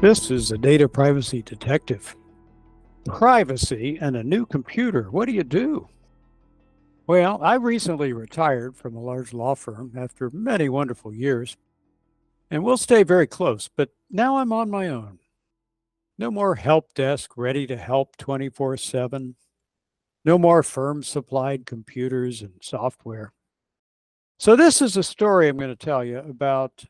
This is a data privacy detective. Privacy and a new computer. What do you do? Well, I recently retired from a large law firm after many wonderful years, and we'll stay very close, but now I'm on my own. No more help desk ready to help 24/7. No more firm supplied computers and software. So, this is a story I'm going to tell you about.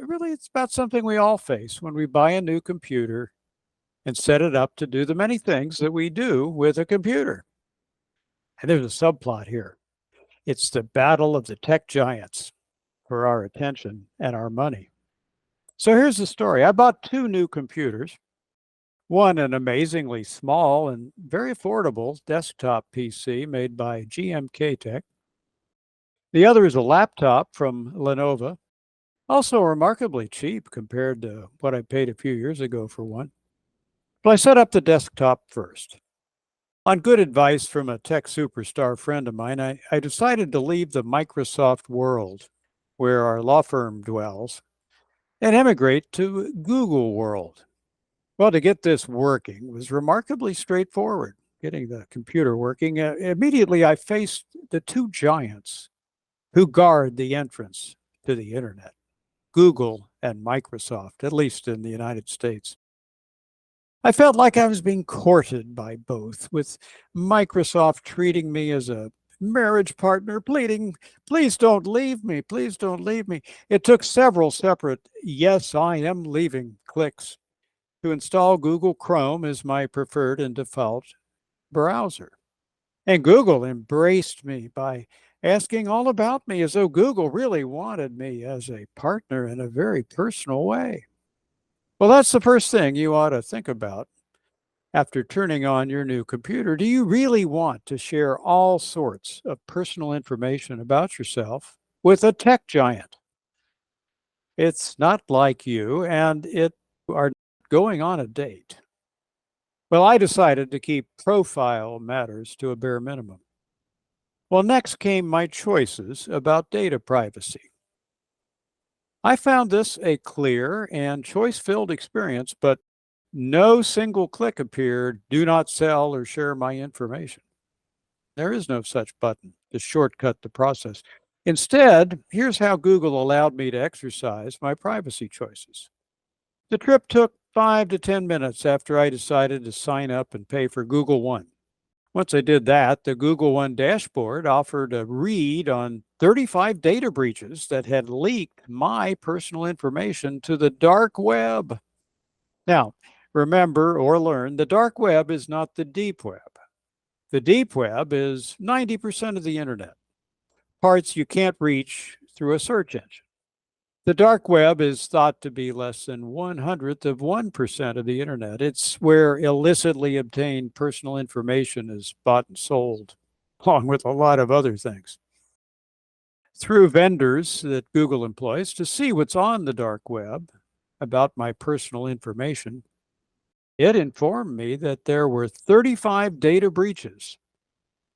Really, it's about something we all face when we buy a new computer and set it up to do the many things that we do with a computer. And there's a subplot here. It's the battle of the tech giants for our attention and our money. So here's the story. I bought two new computers, one an amazingly small and very affordable desktop PC made by GMK Tech. The other is a laptop from Lenovo, also remarkably cheap compared to what I paid a few years ago for one. But I set up the desktop first. On good advice from a tech superstar friend of mine, I decided to leave the Microsoft world where our law firm dwells and emigrate to Google world. Well, to get this working was remarkably straightforward, getting the computer working. Immediately, I faced the two giants who guard the entrance to the internet, Google and Microsoft, at least in the United States. I felt like I was being courted by both, with Microsoft treating me as a marriage partner, pleading, please don't leave me, please don't leave me. It took several separate, yes, I am leaving clicks to install Google Chrome as my preferred and default browser. And Google embraced me by asking all about me as though Google really wanted me as a partner in a very personal way. Well, that's the first thing you ought to think about after turning on your new computer. Do you really want to share all sorts of personal information about yourself with a tech giant? It's not like you, and it are going on a date. Well, I decided to keep profile matters to a bare minimum. Well, next came my choices about data privacy. I found this a clear and choice-filled experience, but no single click appeared, do not sell or share my information. There is no such button to shortcut the process. Instead, here's how Google allowed me to exercise my privacy choices. The trip took 5 to 10 minutes after I decided to sign up and pay for Google One. Once I did that, the Google One dashboard offered a read on 35 data breaches that had leaked my personal information to the dark web. Now, remember or learn, the dark web is not the deep web. The deep web is 90% of the internet, parts you can't reach through a search engine. The dark web is thought to be less than 1/100th of 1% of the internet. It's where illicitly obtained personal information is bought and sold, along with a lot of other things. Through vendors that Google employs to see what's on the dark web about my personal information, it informed me that there were 35 data breaches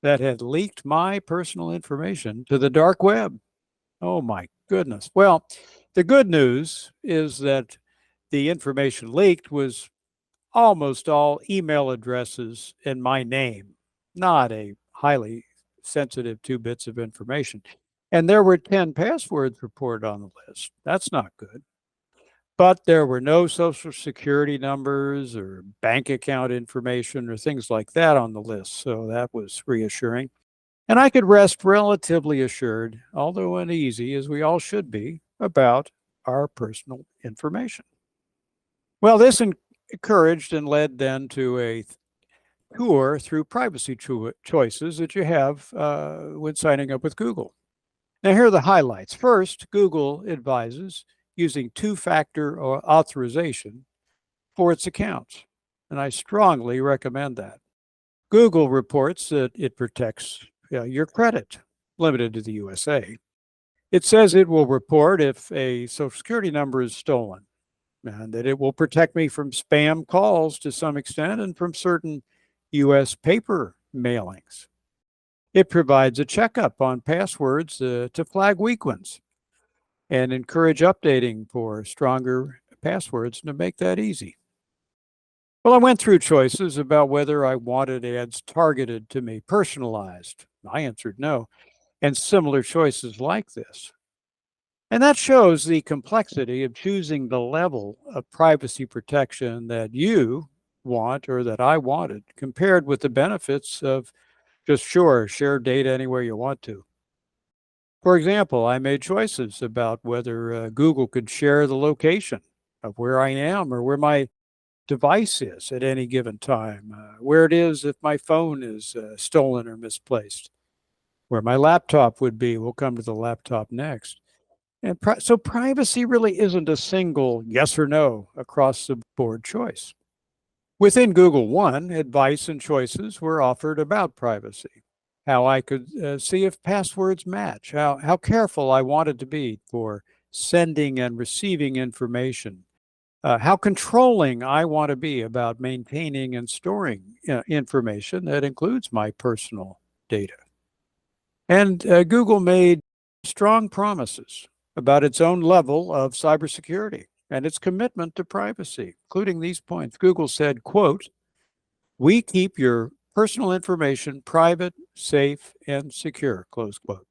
that had leaked my personal information to the dark web. Oh my goodness. Well, the good news is that the information leaked was almost all email addresses in my name, not a highly sensitive 2 bits of information. And there were 10 passwords reported on the list. That's not good. But there were no social security numbers or bank account information or things like that on the list. So that was reassuring. And I could rest relatively assured, although uneasy, as we all should be, about our personal information. Well, this encouraged and led then to a tour through privacy choices that you have when signing up with Google. Now, here are the highlights. First, Google advises using two-factor authorization for its accounts, and I strongly recommend that. Google reports that it protects your credit, limited to the USA. It says it will report if a Social Security number is stolen, and that it will protect me from spam calls to some extent and from certain US paper mailings. It provides a checkup on passwords to flag weak ones and encourage updating for stronger passwords to make that easy. Well, I went through choices about whether I wanted ads targeted to me, personalized. I answered no, and similar choices like this. And that shows the complexity of choosing the level of privacy protection that you want or that I wanted, compared with the benefits of just share data anywhere you want to. For example, I made choices about whether Google could share the location of where I am or where my device is at any given time, where it is if my phone is stolen or misplaced, where my laptop would be. We'll come to the laptop next. And so privacy really isn't a single yes or no across the board choice. Within Google One, advice and choices were offered about privacy, how I could see if passwords match, how careful I wanted to be for sending and receiving information, how controlling I want to be about maintaining and storing information that includes my personal data. And Google made strong promises about its own level of cybersecurity and its commitment to privacy, including these points. Google said, quote, "We keep your personal information private, safe, and secure," close quote.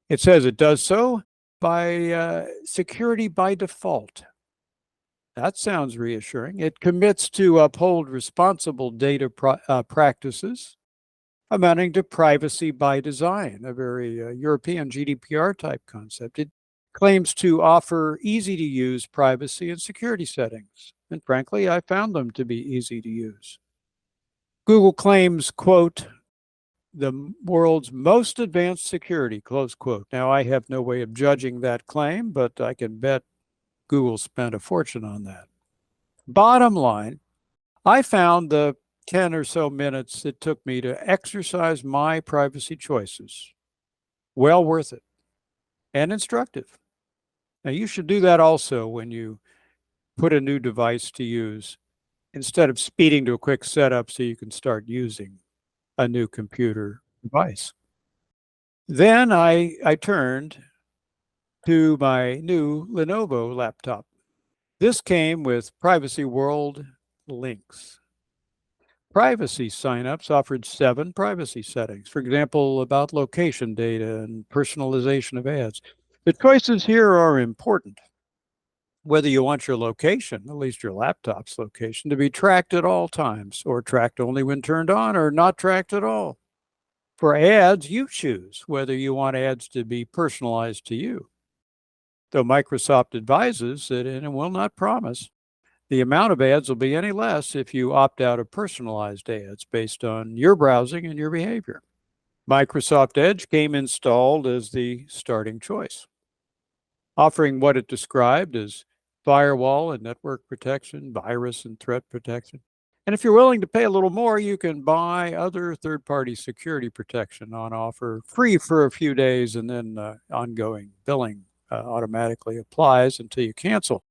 It says it does so by security by default. That sounds reassuring. It commits to uphold responsible data practices, amounting to privacy by design, a very European GDPR type concept. It claims to offer easy to use privacy and security settings. And frankly, I found them to be easy to use. Google claims, quote, "the world's most advanced security," close quote. Now, I have no way of judging that claim, but I can bet Google spent a fortune on that. Bottom line, I found the 10 or so minutes it took me to exercise my privacy choices well worth it and instructive. Now, you should do that also when you put a new device to use, instead of speeding to a quick setup so you can start using a new computer device. Then I turned to my new Lenovo laptop. This came with Privacy World links. Privacy signups offered 7 privacy settings, for example, about location data and personalization of ads. The choices here are important. Whether you want your location, at least your laptop's location, to be tracked at all times, or tracked only when turned on, or not tracked at all. For ads, you choose whether you want ads to be personalized to you. Though Microsoft advises that, and it will not promise, the amount of ads will be any less if you opt out of personalized ads based on your browsing and your behavior. Microsoft Edge came installed as the starting choice, offering what it described as firewall and network protection, virus and threat protection. And if you're willing to pay a little more, you can buy other third-party security protection on offer, free for a few days, and then ongoing billing automatically applies until you cancel.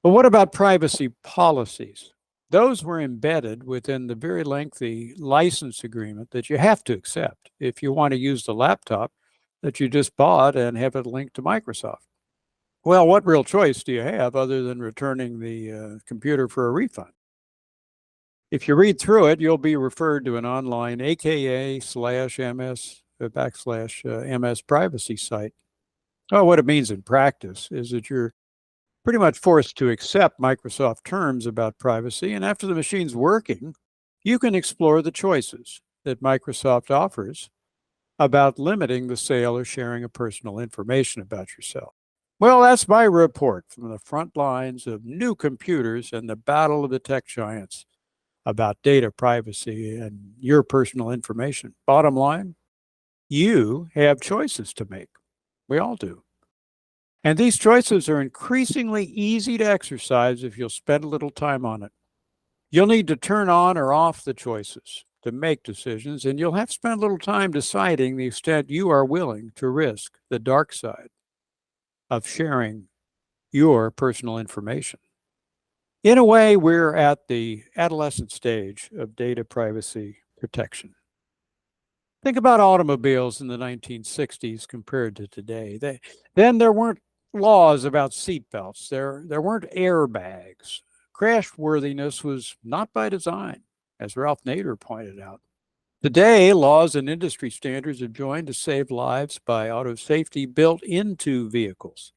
But what about privacy policies? Those were embedded within the very lengthy license agreement that you have to accept if you want to use the laptop that you just bought and have it linked to Microsoft. Well, what real choice do you have other than returning the computer for a refund? If you read through it, you'll be referred to an online AKA/MS/MS privacy site. Oh, what it means in practice is that you're pretty much forced to accept Microsoft terms about privacy, and after the machine's working, you can explore the choices that Microsoft offers about limiting the sale or sharing of personal information about yourself. Well, that's my report from the front lines of new computers and the battle of the tech giants about data privacy and your personal information. Bottom line, you have choices to make. We all do. And these choices are increasingly easy to exercise if you'll spend a little time on it. You'll need to turn on or off the choices to make decisions, and you'll have to spend a little time deciding the extent you are willing to risk the dark side of sharing your personal information. In a way, we're at the adolescent stage of data privacy protection. Think about automobiles in the 1960s compared to today. Then there weren't Laws about seatbelts. There weren't airbags. Crashworthiness was not by design, as Ralph Nader pointed out. Today, laws and industry standards have joined to save lives by auto safety built into vehicles.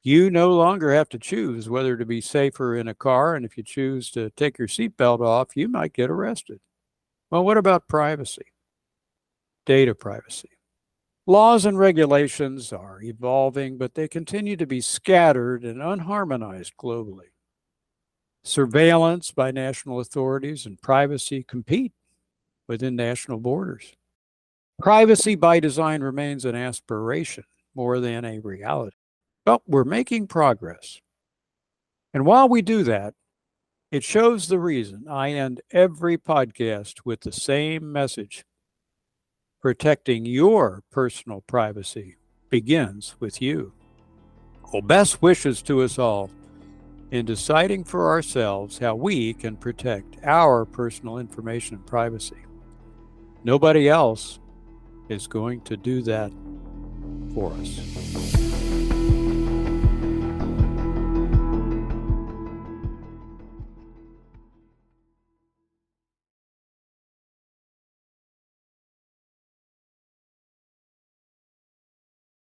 You no longer have to choose whether to be safer in a car, and if you choose to take your seatbelt off, you might get arrested. Well, what about privacy? Data privacy. Laws and regulations are evolving, but they continue to be scattered and unharmonized globally. Surveillance by national authorities and privacy compete within national borders. Privacy by design remains an aspiration more than a reality. But we're making progress. And while we do that, it shows the reason I end every podcast with the same message. Protecting your personal privacy begins with you. Well, best wishes to us all in deciding for ourselves how we can protect our personal information and privacy. Nobody else is going to do that for us.